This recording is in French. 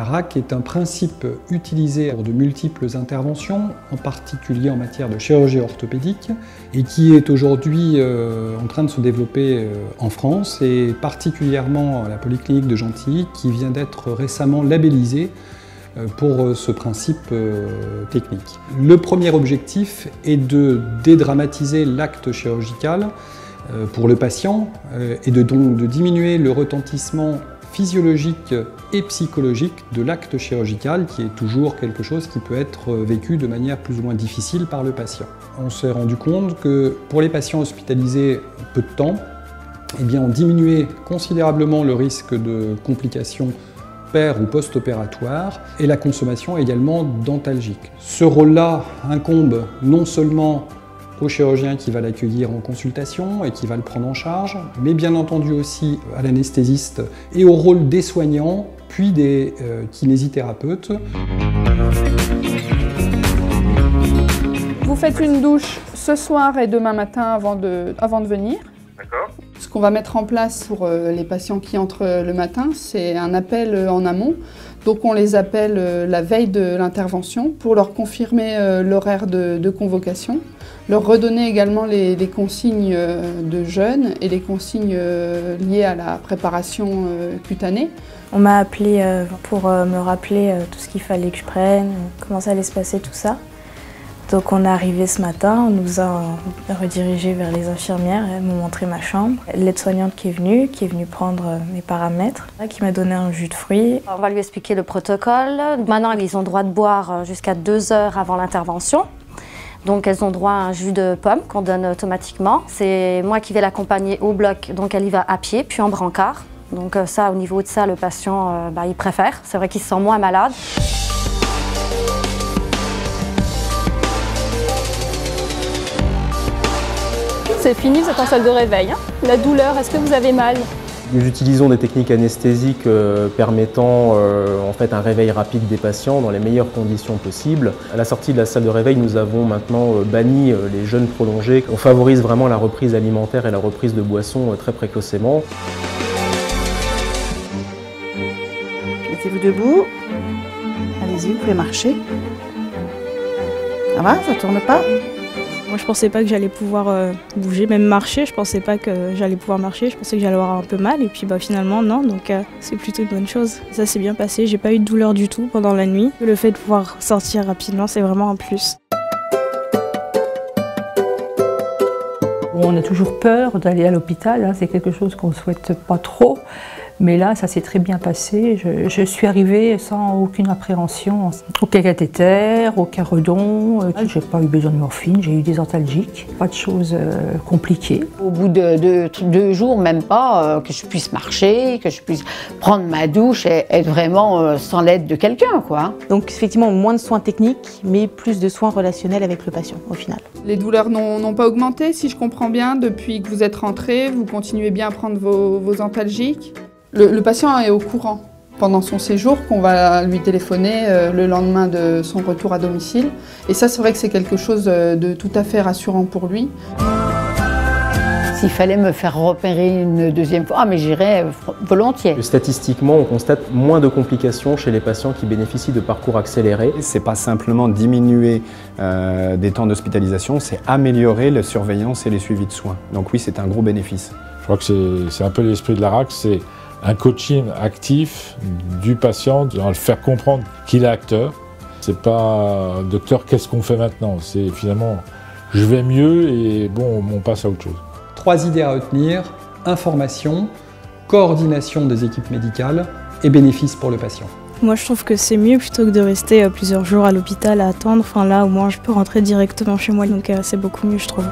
RAC est un principe utilisé pour de multiples interventions, en particulier en matière de chirurgie orthopédique, et qui est aujourd'hui en train de se développer en France, et particulièrement à la Polyclinique de Gentilly, qui vient d'être récemment labellisée pour ce principe technique. Le premier objectif est de dédramatiser l'acte chirurgical pour le patient et donc de diminuer le retentissement physiologique et psychologique de l'acte chirurgical, qui est toujours quelque chose qui peut être vécu de manière plus ou moins difficile par le patient. On s'est rendu compte que pour les patients hospitalisés peu de temps, eh bien, on diminuait considérablement le risque de complications ou post-opératoire, et la consommation également dentalgique. Ce rôle-là incombe non seulement au chirurgien qui va l'accueillir en consultation et qui va le prendre en charge, mais bien entendu aussi à l'anesthésiste et au rôle des soignants, puis des kinésithérapeutes. Vous faites une douche ce soir et demain matin avant de venir. D'accord. Ce qu'on va mettre en place pour les patients qui entrent le matin, c'est un appel en amont. Donc on les appelle la veille de l'intervention pour leur confirmer l'horaire de convocation, leur redonner également les consignes de jeûne et les consignes liées à la préparation cutanée. On m'a appelé pour me rappeler tout ce qu'il fallait que je prenne, comment ça allait se passer, tout ça. Donc on est arrivé ce matin, on nous a redirigés vers les infirmières, elles m'ont montré ma chambre. L'aide-soignante qui est venue prendre mes paramètres, qui m'a donné un jus de fruits. On va lui expliquer le protocole. Maintenant, ils ont droit de boire jusqu'à 2 heures avant l'intervention. Donc elles ont droit à un jus de pomme qu'on donne automatiquement. C'est moi qui vais l'accompagner au bloc, donc elle y va à pied, puis en brancard. Donc ça, au niveau de ça, le patient, il préfère. C'est vrai qu'il se sent moins malade. C'est fini, vous êtes en salle de réveil. La douleur, est-ce que vous avez mal? Nous utilisons des techniques anesthésiques permettant en fait un réveil rapide des patients dans les meilleures conditions possibles. À la sortie de la salle de réveil, nous avons maintenant banni les jeûnes prolongés. On favorise vraiment la reprise alimentaire et la reprise de boissons très précocement. Mettez-vous debout. Allez-y, vous pouvez marcher. Ça va, ça tourne pas? Moi, je pensais pas que j'allais pouvoir bouger, même marcher. Je pensais pas que j'allais pouvoir marcher. Je pensais que j'allais avoir un peu mal. Et puis finalement, non. Donc c'est plutôt une bonne chose. Ça s'est bien passé. J'ai pas eu de douleur du tout pendant la nuit. Le fait de pouvoir sortir rapidement, c'est vraiment un plus. On a toujours peur d'aller à l'hôpital. C'est quelque chose qu'on ne souhaite pas trop. Mais là, ça s'est très bien passé. Je suis arrivée sans aucune appréhension. Aucun cathéter, aucun redon. J'ai pas eu besoin de morphine, j'ai eu des antalgiques. Pas de choses compliquées. Au bout de 2 jours, même pas, que je puisse marcher, que je puisse prendre ma douche et être vraiment sans l'aide de quelqu'un, quoi. Donc effectivement, moins de soins techniques, mais plus de soins relationnels avec le patient, au final. Les douleurs n'ont pas augmenté, si je comprends bien, depuis que vous êtes rentré. Vous continuez bien à prendre vos antalgiques. Le patient est au courant pendant son séjour qu'on va lui téléphoner le lendemain de son retour à domicile. Et ça, c'est vrai que c'est quelque chose de tout à fait rassurant pour lui. S'il fallait me faire repérer une deuxième fois, mais j'irais volontiers. Statistiquement, on constate moins de complications chez les patients qui bénéficient de parcours accélérés. C'est pas simplement diminuer des temps d'hospitalisation, c'est améliorer la surveillance et les suivis de soins. Donc oui, c'est un gros bénéfice. Je crois que c'est un peu l'esprit de la RAC, c'est un coaching actif du patient, de le faire comprendre qu'il est acteur. C'est pas docteur, qu'est-ce qu'on fait maintenant? C'est finalement je vais mieux et bon, on passe à autre chose. 3 idées à retenir: information, coordination des équipes médicales et bénéfices pour le patient. Moi, je trouve que c'est mieux plutôt que de rester plusieurs jours à l'hôpital à attendre. Là, au moins, je peux rentrer directement chez moi, donc c'est beaucoup mieux, je trouve.